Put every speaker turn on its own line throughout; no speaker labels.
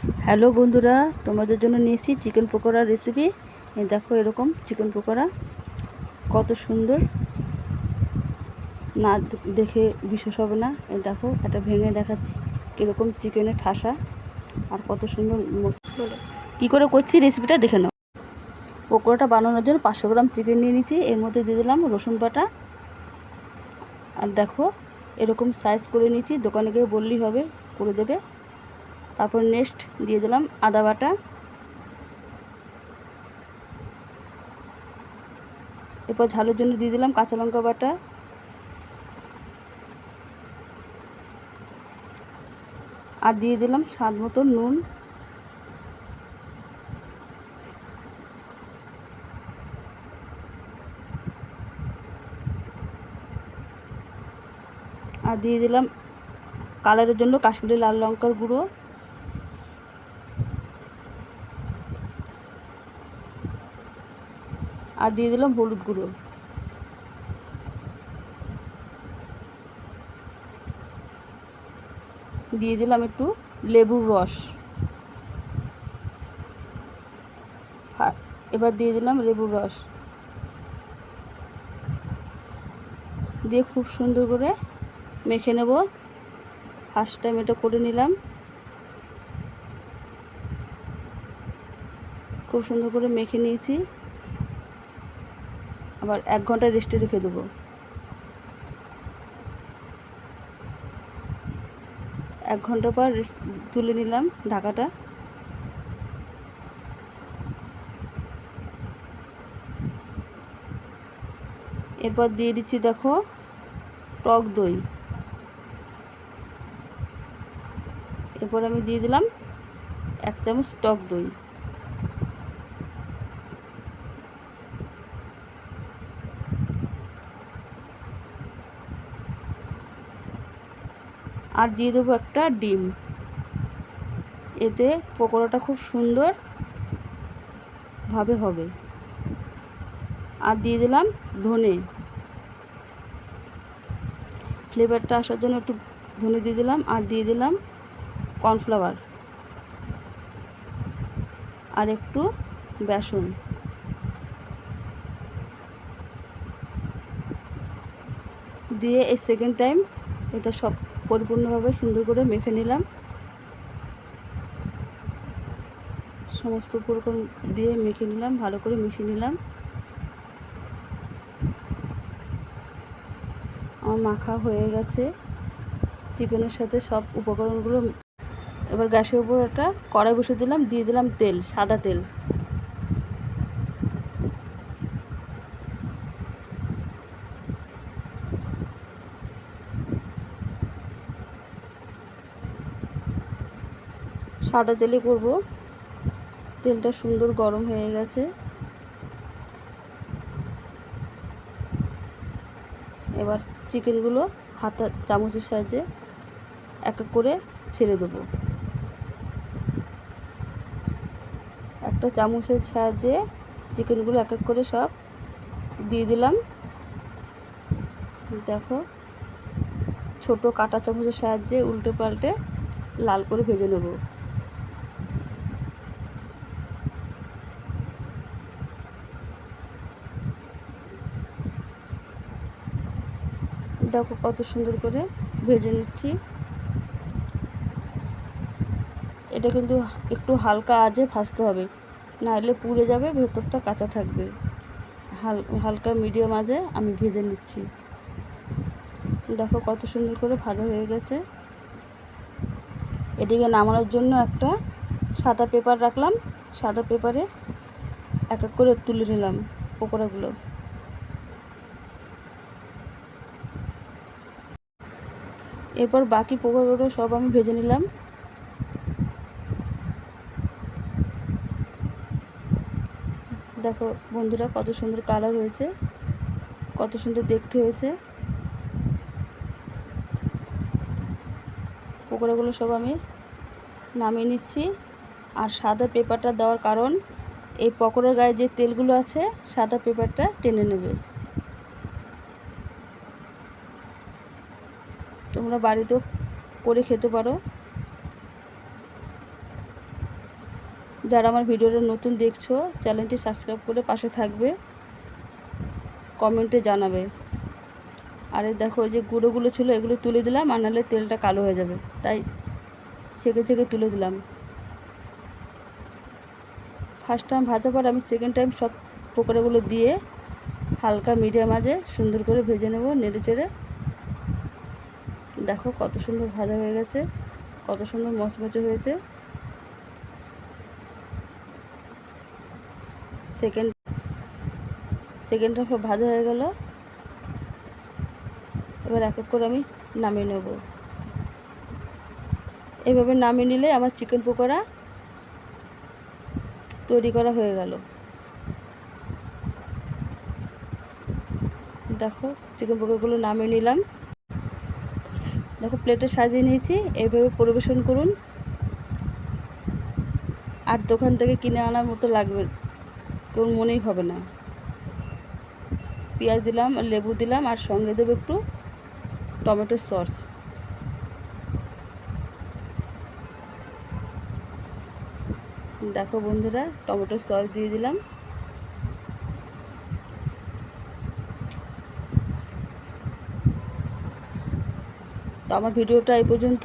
Hello বন্ধুরা, তোমাদের জন্য নিয়েছি চিকেন পকোড়ার রেসিপি। এই দেখো, এরকম চিকেন পকোড়া কত সুন্দর, না দেখে বিশ্বাস হবে না। এই দেখো, এটা ভেঙে দেখাচ্ছি কীরকম চিকেনের ঠাসা আর কত সুন্দর। কী করে করছি রেসিপিটা দেখে নাও। পকোড়াটা বানানোর জন্য 500 গ্রাম চিকেন নিয়ে নিয়েছি। এর মধ্যে দিয়ে দিলাম রসুন বাটা, আর দেখো এরকম সাইজ করে নিয়েছি, দোকানে গিয়ে বললেই হবে, করে দেবে। তারপর নেক্সট দিয়ে দিলাম আদা বাটা, এরপর ঝালের জন্য দিয়ে দিলাম কাঁচা লঙ্কা বাটা, আর দিয়ে দিলাম স্বাদ মতো নুন, আর দিয়ে দিলাম কালারের জন্য কাশ্মীরি লাল লঙ্কার গুঁড়ো, আর দিয়ে দিলাম হলুদ গুঁড়ো। দিয়ে দিলাম একটু লেবুর রস। এবার দিয়ে দিলাম লেবুর রস, দিয়ে খুব সুন্দর করে মেখে নেব। ফার্স্ট টাইম এটা করে নিলাম, খুব সুন্দর করে মেখে নিয়েছি। আবার 1 ঘন্টা রেস্টে রেখে দেবো। 1 ঘন্টা পর তুলে নিলাম ঢাকাটা। এরপর দিয়ে দিচ্ছি দেখো টক দই। এরপর আমি দিয়ে দিলাম 1 চামচ টক দই। আর দিয়ে দেবো একটা ডিম। এতে পকোড়াটা খুব সুন্দর ভাবে হবে। আর দিয়ে দিলাম ধনে, ফ্লেভারটা আসার জন্য একটু ধনে দিয়ে দিলাম। আর দিয়ে দিলাম কর্নফ্লাওয়ার, আর একটু বেসন। দিয়ে এই সেকেন্ড টাইম এটা সব পরিপূর্ণভাবে সুন্দর করে মেখে নিলাম। সমস্ত উপকরণ দিয়ে মেখে নিলাম, ভালো করে মিশিয়ে নিলাম। আমার মাখা হয়ে গেছে চিকেনের সাথে সব উপকরণগুলো। এবার গ্যাসের উপর একটা কড়াই বসে দিলাম, দিয়ে দিলাম তেল, সাদা তেল। সাদা তেলে করব। তেলটা সুন্দর গরম হয়ে গেছে। এবার চিকেনগুলো হাতা চামচের সাহায্যে এক এক করে ছেড়ে দেবো। একটা চামচের সাহায্যে চিকেনগুলো এক এক করে সব দিয়ে দিলাম। দেখো, ছোট কাঁটা চামচের সাহায্যে উল্টে পাল্টে লাল করে ভেজে নেব। দেখো কত সুন্দর করে ভেজে নিচ্ছি। এটা কিন্তু একটু হালকা আঁচে ভাজতে হবে, নাহলে পুড়ে যাবে, ভেতরটা কাঁচা থাকবে। হালকা মিডিয়াম আঁচে আমি ভেজে নিচ্ছি। দেখো কত সুন্দর করে ভাজা হয়ে গেছে। এদিকে নামানোর জন্য একটা সাদা পেপার রাখলাম। সাদা পেপারে এক এক করে তুলে নিলাম পকোড়াগুলো। এরপর বাকি পকোড়াগুলো সব আমি ভেজে নিলাম। দেখো বন্ধুরা, কত সুন্দর কালার হয়েছে, কত সুন্দর দেখতে হয়েছে। পকোড়াগুলো সব আমি নামিয়ে নিচ্ছি। আর সাদা পেপারটা দেওয়ার কারণ, এই পকোড়ার গায়ে যে তেলগুলো আছে সাদা পেপারটা টেনে নেবে। তোমরা বাড়িতেও করে খেতে পারো। যারা আমার ভিডিওটা নতুন দেখছো চ্যানেলটি সাবস্ক্রাইব করে পাশে থাকবে, কমেন্টে জানাবে। আর এই দেখো যে গুঁড়োগুলো ছিল এগুলো তুলে দিলাম, আর নাহলে তেলটা কালো হয়ে যাবে, তাই ছেঁকে ছেঁকে তুলে দিলাম। ফার্স্ট টাইম ভাজার পর আমি সেকেন্ড টাইম সব পকোড়াগুলো দিয়ে হালকা মিডিয়াম আঁচে সুন্দর করে ভেজে নেব নেড়ে চেড়ে। দেখো কত সুন্দর ভাজা হয়ে গেছে, কত সুন্দর মচমচে হয়েছে। সেকেন্ড হাফ ভাজা হয়ে গেল। এবার এক এক করে আমি নামিয়ে নেব। এইভাবে নামিয়ে নিলে আমার চিকেন পকোড়া তৈরি করা হয়ে গেল। দেখো চিকেন পকোড়াগুলো নামিয়ে নিলাম। দেখো প্লেটে সাজিয়ে নিয়েছি, এইভাবে পরিবেশন করুন। আর দোকান থেকে কিনে আনার মতো লাগবে, কেউ মনেই হবে না। পেঁয়াজ দিলাম, লেবু দিলাম, আর সঙ্গে দেবো একটু টমেটোর সস। দেখো বন্ধুরা টমেটোর সস দিয়ে দিলাম। তো আমার ভিডিওটা এই পর্যন্ত,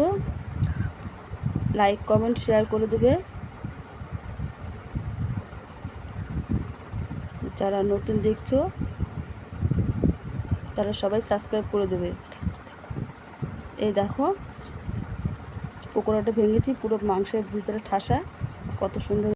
লাইক কমেন্ট শেয়ার করে দেবে। যারা নতুন দেখছো তারা সবাই সাবস্ক্রাইব করে দেবে। এই দেখো পকোড়াটা ভেঙেছি, পুরো মাংসের ভিতরে ঠাসা, কত সুন্দর।